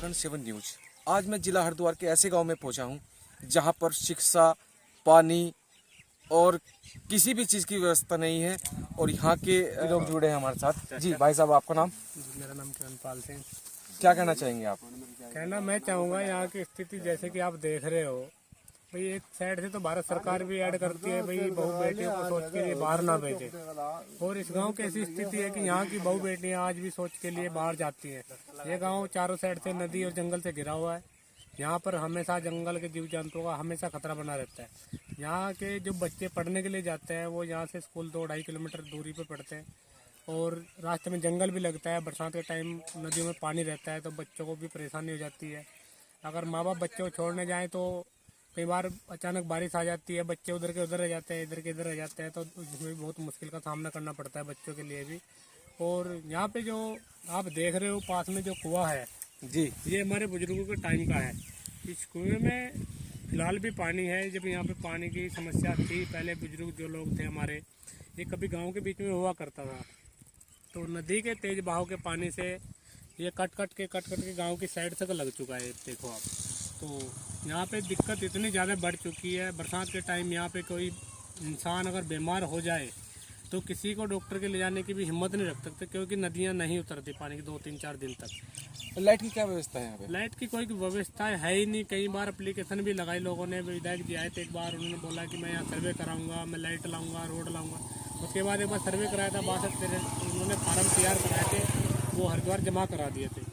Uttarakhand 7 news. आज मैं जिला हरिद्वार के ऐसे गांव में पहुंचा हूं जहां पर शिक्षा, पानी और किसी भी चीज़ की व्यवस्था नहीं है और यहाँ के लोग जुड़े हैं हमारे साथ। जी भाई साहब, आपका नाम? मेरा नाम किरणपाल सिंह। क्या कहना चाहेंगे आप? कहना मैं चाहूँगा यहाँ की स्थिति जैसे कि आप देख रहे हो भाई, एक साइड से तो भारत सरकार भी ऐड करती है भाई बहू बेटियों को सोच के लिए बाहर ना भेजे, और इस गांव की ऐसी स्थिति है कि यहाँ की बहू बेटियाँ आज भी सोच के लिए बाहर जाती हैं। ये गांव चारों साइड से नदी और जंगल से घिरा हुआ है। यहाँ पर हमेशा जंगल के जीव जंतुओं का हमेशा खतरा बना रहता है। यहाँ के जो बच्चे पढ़ने के लिए जाते हैं वो यहाँ से स्कूल 2-2.5 किलोमीटर दूरी पे पढ़ते हैं, और रास्ते में जंगल भी लगता है। बरसात के टाइम नदियों में पानी रहता है तो बच्चों को भी परेशानी हो जाती है। अगर माँ बाप बच्चों को छोड़ने जाएं तो कई बार अचानक बारिश आ जाती है, बच्चे उधर के उधर रह जाते हैं, इधर के इधर रह जाते हैं, तो उसमें भी बहुत मुश्किल का सामना करना पड़ता है बच्चों के लिए भी। और यहाँ पे जो आप देख रहे हो पास में जो कुआं है जी, ये हमारे बुजुर्गों के टाइम का है। इस कुएं में फिलहाल भी पानी है। जब यहाँ पे पानी की समस्या थी, पहले बुजुर्ग जो लोग थे हमारे, ये कभी गांव के बीच में हुआ करता था, तो नदी के तेज बहाव के पानी से ये कट कट के गांव की साइड तक लग चुका है। देखो आप, तो यहाँ पे दिक्कत इतनी ज़्यादा बढ़ चुकी है। बरसात के टाइम यहाँ पे कोई इंसान अगर बीमार हो जाए तो किसी को डॉक्टर के ले जाने की भी हिम्मत नहीं रख सकते, क्योंकि नदियाँ नहीं उतरती पानी की 2-3-4 दिन तक। लाइट की क्या व्यवस्था है यहाँ पे? लाइट की कोई व्यवस्था है ही नहीं। कई बार एप्लीकेशन भी लगाई लोगों ने, विधायक जी आए थे एक बार, उन्होंने बोला कि मैं यहाँ सर्वे कराऊंगा, मैं लाइट लाऊंगा, रोड लाऊंगा। उसके बाद एक बार सर्वे कराया था 62 उन्होंने फार्म तैयार कराए थे, वो हरिद्वार जमा करा दिए थे।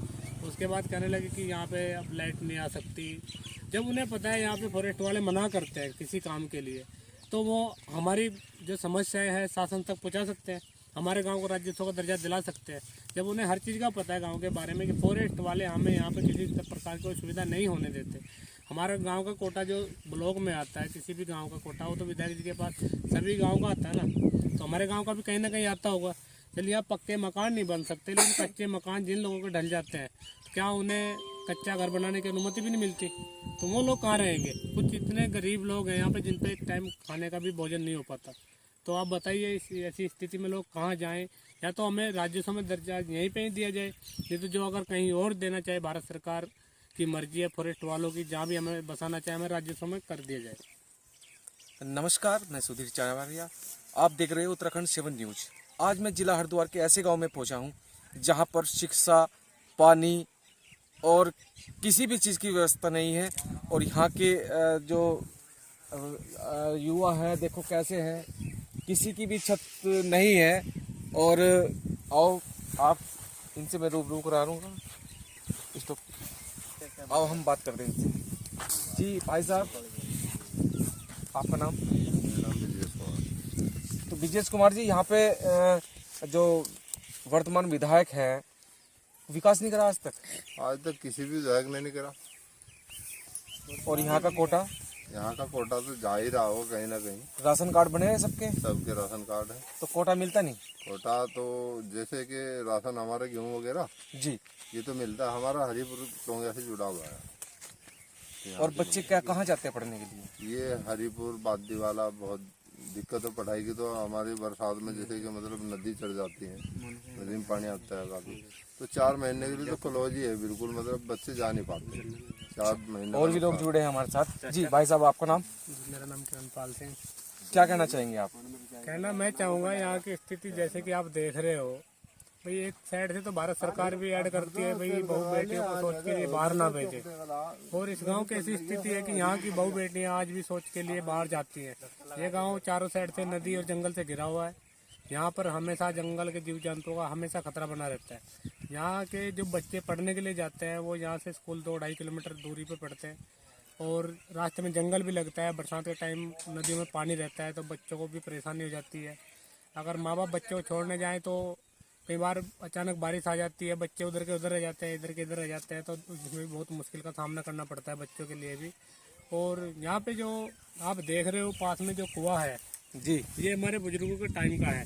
उसके बाद कहने लगे कि यहाँ पे अब लाइट नहीं आ सकती। जब उन्हें पता है यहाँ पे फॉरेस्ट वाले मना करते हैं किसी काम के लिए, तो वो हमारी जो समस्याएं है शासन तक पहुँचा सकते हैं, हमारे गांव को राज्योत्सव का दर्जा दिला सकते हैं। जब उन्हें हर चीज़ का पता है गांव के बारे में कि फॉरेस्ट वाले हमें यहाँ पे किसी प्रकार की सुविधा नहीं होने देते। हमारे गांव का कोटा जो ब्लॉक में आता है, किसी भी गांव का कोटा हो तो विधायक जी के पास सभी गांव का आता है ना, तो हमारे गांव का भी कहीं ना कहीं आता होगा। चलिए, यहाँ पक्के मकान नहीं बन सकते, लेकिन कच्चे मकान जिन लोगों के ढल जाते हैं, क्या उन्हें कच्चा घर बनाने की अनुमति भी नहीं मिलती? तो वो लोग कहाँ रहेंगे? कुछ इतने गरीब लोग हैं यहाँ पे जिन पे एक टाइम खाने का भी भोजन नहीं हो पाता। तो आप बताइए, ऐसी स्थिति में लोग कहाँ जाएं? या तो हमें राज्योत्सव में दर्जा यहीं पे ही दिया जाए, नहीं तो जो अगर कहीं और देना चाहे, भारत सरकार की मर्जी है फॉरेस्ट वालों की, जहाँ भी हमें बसाना चाहे हमें राज्योत्सव में कर दिया जाए। नमस्कार, मैं सुधीर चावरिया, आप देख रहे हो उत्तराखंड 7 न्यूज। आज मैं जिला हरिद्वार के ऐसे गांव में पहुंचा हूं जहां पर शिक्षा, पानी और किसी भी चीज़ की व्यवस्था नहीं है और यहाँ के जो युवा हैं देखो कैसे हैं, किसी की भी छत नहीं है। और आओ आप इनसे मैं रूबरू करा दूँगा, इसको आओ हम बात करते हैं इनसे। जी भाई साहब, आपका नाम? तो विजय कुमार जी, यहाँ पे जो वर्तमान विधायक है, विकास नहीं करा आज तक किसी भी विधायक ने नहीं करा। और यहाँ का कोटा? यहाँ का कोटा तो जा ही रहा होगा कहीं ना कहीं। राशन कार्ड बने हैं सबके राशन कार्ड है, तो कोटा मिलता नहीं? कोटा तो जैसे कि राशन हमारे गेहूँ वगैरह जी, ये तो मिलता है, हमारा हरिपुर टोंगिया से जुड़ा हुआ है। और बच्चे क्या कहाँ जाते हैं पढ़ने के लिए? ये हरिपुर बादी वाला बहुत दिक्कत है पढ़ाई की। तो हमारी बरसात में जैसे कि मतलब नदी चढ़ जाती है, नदी में पानी आता है काफी, तो 4 महीने के लिए तो क्लोज ही है बिल्कुल, मतलब बच्चे जा नहीं पाते 4 महीने। और भी लोग जुड़े हैं हमारे साथ। जी भाई साहब, आपका नाम? मेरा नाम किरणपाल सिंह। क्या कहना चाहेंगे आप? कहना मैं चाहूँगा यहाँ की स्थिति जैसे कि आप देख रहे हो भाई, एक साइड से तो भारत सरकार भी ऐड करती है भाई बहू बेटियों को सोच के लिए बाहर ना भेजे, और इस गांव की ऐसी स्थिति है कि यहाँ की बहू बेटियाँ आज भी सोच के लिए बाहर जाती हैं। ये गांव चारों साइड से नदी और जंगल से घिरा हुआ है। यहाँ पर हमेशा जंगल के जीव जंतुओं का हमेशा खतरा बना रहता है। यहाँ के जो बच्चे पढ़ने के लिए जाते हैं वो यहाँ से स्कूल 2-2.5 किलोमीटर दूरी पे पढ़ते हैं, और रास्ते में जंगल भी लगता है। बरसात के टाइम नदियों में पानी रहता है तो बच्चों को भी परेशानी हो जाती है। अगर माँ बाप बच्चों को छोड़ने जाएँ तो कई बार अचानक बारिश आ जाती है, बच्चे उधर के उधर रह जाते हैं, इधर के इधर रह जाते हैं, तो उसमें भी बहुत मुश्किल का सामना करना पड़ता है बच्चों के लिए भी। और यहाँ पे जो आप देख रहे हो पास में जो कुआं है जी, ये हमारे बुजुर्गों के टाइम का है।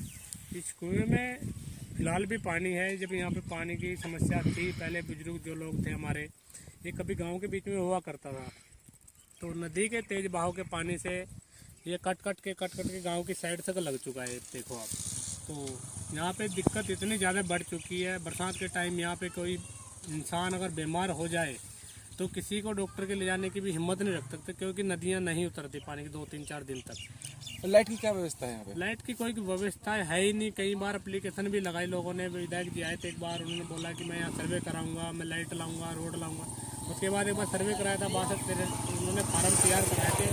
इस कुएं में फिलहाल भी पानी है। जब यहाँ पे पानी की समस्या थी, पहले बुजुर्ग जो लोग थे हमारे, ये कभी गांव के बीच में हुआ करता था, तो नदी के तेज बहाव के पानी से ये कट कट के गांव की साइड तक लग चुका है। देखो आप, तो यहाँ पे दिक्कत इतनी ज़्यादा बढ़ चुकी है। बरसात के टाइम यहाँ पे कोई इंसान अगर बीमार हो जाए तो किसी को डॉक्टर के ले जाने की भी हिम्मत नहीं रख सकते, क्योंकि नदियाँ नहीं उतरती पानी की 2-3-4 दिन तक। लाइट की क्या व्यवस्था है यहाँ पे? लाइट की कोई व्यवस्था है ही नहीं। कई बार एप्लीकेशन भी लगाई लोगों ने, विधायक जी आए थे एक बार, उन्होंने बोला कि मैं यहाँ सर्वे कराऊंगा, मैं लाइट लाऊंगा, रोड लाऊंगा। उसके बाद एक बार सर्वे कराया था 62 उन्होंने फार्म तैयार कराए थे,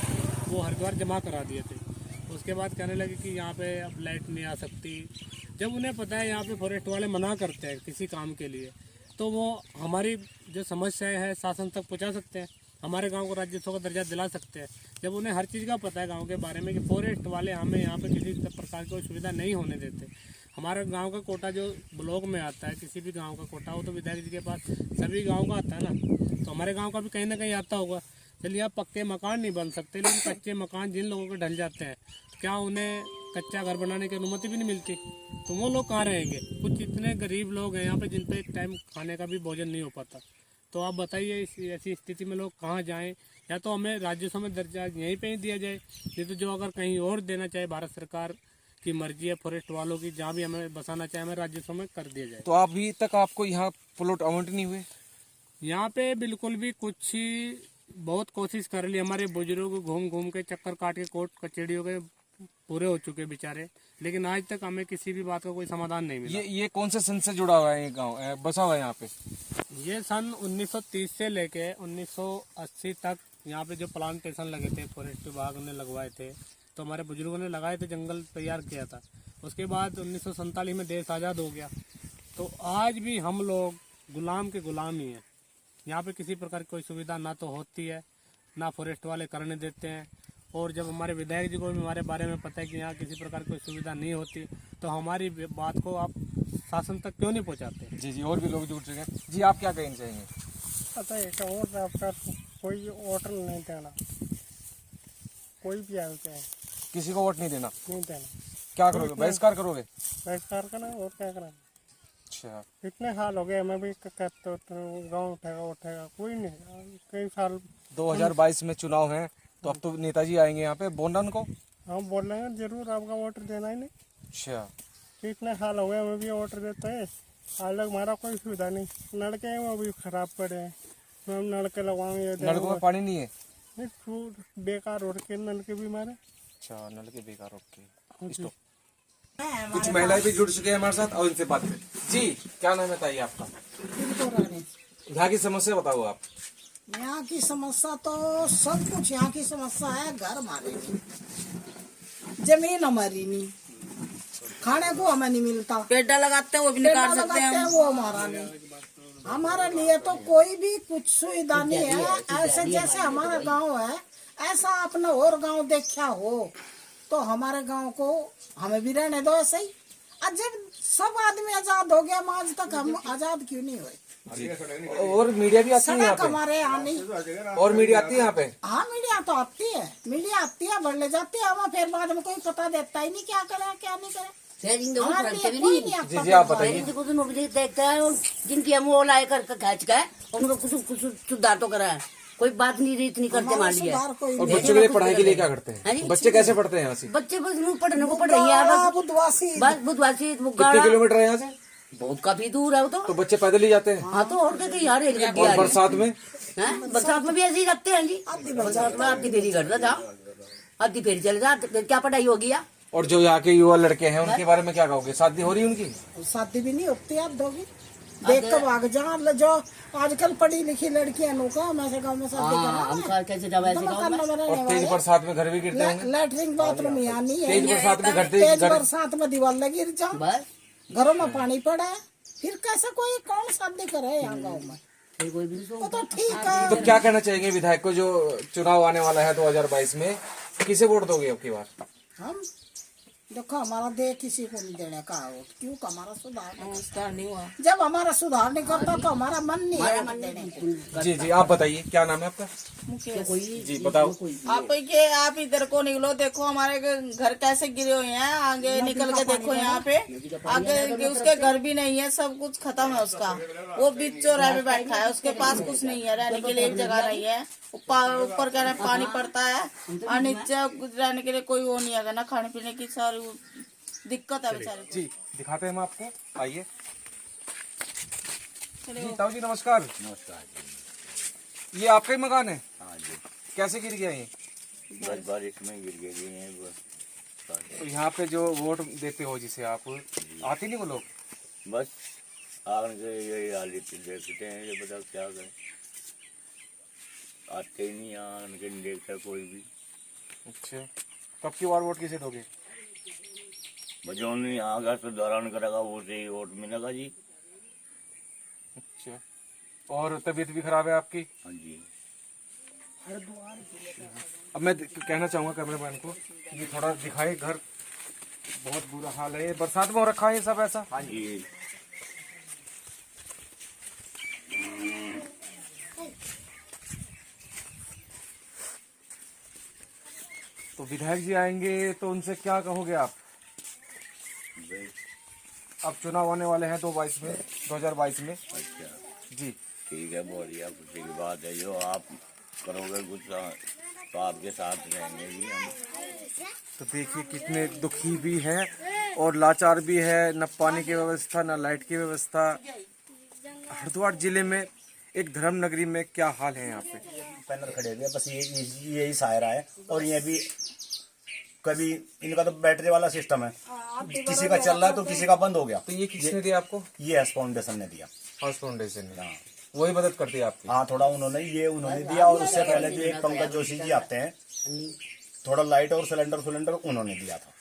वो हरिद्वार जमा करा दिए थे। उसके बाद कहने लगे कि यहाँ पे अब लाइट नहीं आ सकती। जब उन्हें पता है यहाँ पे फॉरेस्ट वाले मना करते हैं किसी काम के लिए, तो वो हमारी जो समस्याएं है शासन तक पहुँचा सकते हैं, हमारे गांव को राज्योत्सव का दर्जा दिला सकते हैं। जब उन्हें हर चीज़ का पता है गांव के बारे में कि फॉरेस्ट वाले हमें यहाँ पे किसी प्रकार की कोई सुविधा नहीं होने देते। हमारे गांव का कोटा जो ब्लॉक में आता है, किसी भी गांव का कोटा, वो तो विधायक जी के पास सभी गांव का आता है ना, तो हमारे गांव का भी कहीं ना कहीं आता होगा। चलिए आप पक्के मकान नहीं बन सकते, लेकिन कच्चे मकान जिन लोगों के ढल जाते हैं, तो क्या उन्हें कच्चा घर बनाने की अनुमति भी नहीं मिलती? तो वो लोग कहाँ रहेंगे? कुछ इतने गरीब लोग हैं यहाँ पे जिन पे एक टाइम खाने का भी भोजन नहीं हो पाता। तो आप बताइए ऐसी स्थिति में लोग कहाँ जाएं? या तो हमें राज्योत्सव में दर्जा यहीं पे ही दिया जाए, नहीं तो जो अगर कहीं और देना चाहे, भारत सरकार की मर्जी है फॉरेस्ट वालों की, जहाँ भी हमें बसाना चाहे हमें राज्योत्सव में कर दिया जाए। तो अभी तक आपको यहाँ प्लॉट आवंटित नहीं हुए? यहाँ पे बिल्कुल भी कुछ ही, बहुत कोशिश कर ली, हमारे बुजुर्ग घूम घूम के चक्कर काट के कोर्ट कचहरियों के पूरे हो चुके बेचारे, लेकिन आज तक हमें किसी भी बात का कोई समाधान नहीं मिला। ये कौन से सन से जुड़ा हुआ है ये गाँव, बसा हुआ है यहाँ पे? ये सन 1930 से लेके 1980 तक यहाँ पे जो प्लांटेशन लगे थे, फॉरेस्ट विभाग ने लगवाए थे, तो हमारे बुजुर्गों ने लगाए थे, जंगल तैयार किया था। उसके बाद 1947 में देश आज़ाद हो गया, तो आज भी हम लोग गुलाम के गुलाम ही हैं। यहाँ पे किसी प्रकार की कोई सुविधा ना तो होती है, ना फॉरेस्ट वाले करने देते हैं। और जब हमारे विधायक जी को भी हमारे बारे में पता है कि यहाँ किसी प्रकार की कोई सुविधा नहीं होती, तो हमारी बात को आप शासन तक क्यों नहीं पहुँचाते? जी जी, और भी लोग जुड़ चुके हैं। जी, आप क्या कहना चाहेंगे? पता है कि और आपका कोई ऑर्डर नहीं देना, कोई भी आए चाहे किसी को वोट नहीं देना? नहीं देना। क्या करोगे, बहिष्कार करोगे? बहिष्कार करना और क्या करना। अच्छा, इतने साल हो गए, हमें भी कहते तो गाँव उठेगा कोई नहीं। कई साल 2022 में चुनाव है, तो अब तो नेताजी आएंगे यहाँ पे, बोलना उनको। हम बोल रहे हैं जरूर आपका वोट देना ही नहीं। अच्छा, इतने साल हो गए, हमें भी वोट देते हैं, आज तक हमारा कोई सुविधा नहीं। नलके हैं वो भी खराब पड़े हैं, हम नलके लगवाएंगे। नलकों में पानी नहीं है? बेकार रोड के नलके भी मारे। अच्छा, नलके बेकार। ओके, कुछ महिलाएं भी जुड़ चुके हैं हमारे साथ, और इनसे बात करें। जी, क्या नाम है ताई आपका? यहाँ की समस्या बताओ आप। यहाँ की समस्या तो सब कुछ यहाँ की समस्या है। घर हमारे नहीं, जमीन हमारी नहीं, खाने को हमें नहीं मिलता, पेड़ लगाते हैं वो भी नहीं काट सकते हैं, वो हमारा नहीं। हमारे लिए तो कोई भी कुछ सुविधा नहीं है। ऐसे जैसे हमारा गांव है, ऐसा अपना और गांव देखा हो तो हमारे गांव को हमें भी रहने दो ऐसे ही। जब सब आदमी आजाद हो गया, आज तक हम आजाद क्यों नहीं हुए? और मीडिया भी आती है यहाँ सड़क हमारे यहाँ नहीं। पे? और मीडिया आती है यहाँ पे? हाँ, मीडिया तो आती है, मीडिया आती है, बढ़ ले जाती है, हमें फिर बाद में कोई पता देता ही नहीं क्या करे क्या नहीं करे। हमारे लिए कोई नहीं आता। जी, आप बताइए। देखता है जिनकी हम वो लाए कर खींच के उनको कुछ सुधार तो करा है, कोई बात नहीं रही इतनी करते मान लिया। और बच्चों के लिए पढ़ाई के लिए क्या करते हैं? बच्चे कैसे पढ़ते हैं यहाँ से? बच्चे बस पढ़ने को पढ़ रही है, बस बुधवासी कितने किलोमीटर है यहाँ से? बहुत काफी दूर है वो तो बच्चे पैदल ही जाते हैं? हाँ, तो और क्या यार, और बरसात में? बरसात में भी ऐसे ही रखते हैं जी। बरसात में आधी फेरी कर रहा था, आधी फेरी चले जा, क्या पढ़ाई होगी यार। और जो यहाँ के युवा लड़के हैं उनके बारे में क्या कहोगे? शादी हो रही है उनकी? शादी भी नहीं होती, आप दोगी देख कर भाग जा। जो आजकल पढ़ी लिखी लड़कियां नौका हमारे गाँव में शादी हम कैसे जाओ ऐसे गाँव में? और तेज बरसात में घर भी गिरते होंगे? लैटरिन बाथरूम यहाँ नहीं है। तेज बरसात में तेज बरसात में दीवार गिर जा, बस घरों में पानी पड़ा है, फिर कैसे कोई कौन शादी करे यहाँ गाँव में? कोई भी वो तो ठीक है। तो क्या कहना चाहेंगे विधायक को, जो चुनाव आने वाला है 2022 में, किसे वोट दोगे अब की बार? हम देखो, हमारा दे किसी को नहीं देने का वोट, क्यों? हमारा सुधार नहीं हुआ। जब हमारा सुधार नहीं करता तो हमारा मन नहीं है देने का। जी जी, आप बताइए, क्या नाम है आपका? जी बताओ। आप इधर को निकलो, देखो हमारे घर कैसे गिरे हुए हैं, आगे निकल के देखो यहाँ पे, आगे उसके घर भी नहीं है, सब कुछ खत्म है उसका। वो बीच चौराहे पे बैठा है, उसके पास कुछ नहीं है, रहने के लिए एक जगह नहीं है। ऊपर क्या पानी पड़ता है और नीचे रहने के लिए कोई वो नहीं है, ना खाने पीने की सारी दिक्कत है बेचारे। जी, दिखाते हैं हम आपको, आइए। जी ताऊ जी नमस्कार। नमस्कार। ये आपका ही मकान है? हाँ जी, कैसे गिर गया ये? बस बारिश में गिर गई है बस। तो यहाँ पे जो वोट देते हो जिसे आप, आते नहीं वो लोग? बस आगे ये हालत देखते हैं, ये बताओ क्या करें, आते ही नहीं यहाँ, उनके नहीं देखता कोई भी। अच्छा, तो अब की बार वोट किसे दोगे? बच्चों ने यहाँ का तो दौरान करेगा वो से ही वोट मिलेगा जी। अच्छा, और तबीयत भी खराब है आपकी? हाँ जी। अब मैं कहना चाहूँगा कैमरामैन को कि थोड़ा दिखाए घर, बहुत बुरा हाल है। ये बरसात में हो रखा है ये सब ऐसा? हाँ जी। तो विधायक जी आएंगे तो उनसे क्या कहोगे आप? अब चुनाव आने वाले हैं 2022 में। अच्छा जी ठीक है, बढ़िया खुशी की बात है। जो आप करोगे कुछ तो आपके साथ रहेंगे जी हम। तो देखिए कितने दुखी भी हैं और लाचार भी है, न पानी की व्यवस्था न लाइट की व्यवस्था। हरिद्वार जिले में एक धर्म नगरी में क्या हाल है यहाँ पे? पैनल खड़े हुए बस यही सायरा है। और ये भी कभी इनका तो बैटरी वाला सिस्टम है, किसी का चल रहा है तो किसी का बंद हो गया। तो ये किसने दिया आपको? ये एस फाउंडेशन ने दिया। हाउस फाउंडेशन ने? हाँ। वही मदद करती है आपकी? हाँ थोड़ा उन्होंने दिया। और उससे पहले जो एक पंकज जोशी जी आते हैं, थोड़ा लाइट और सिलेंडर उन्होंने दिया था।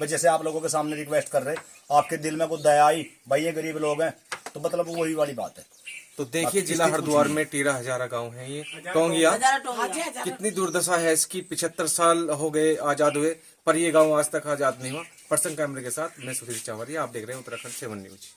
बस जैसे आप लोगों के सामने रिक्वेस्ट कर रहे, आपके दिल में कुछ दया आई, भाई ये गरीब लोग हैं, तो मतलब वही वाली बात है। तो देखिए जिला हरिद्वार में 13,000 गांव है। ये टोंगिया कितनी दुर्दशा है इसकी। 75 साल हो गए आजाद हुए, पर ये गांव आज तक आजाद नहीं हुआ। पर्सन कैमरे के साथ मैं सुधीर चावरिया, आप देख रहे हैं उत्तराखंड 7 न्यूज।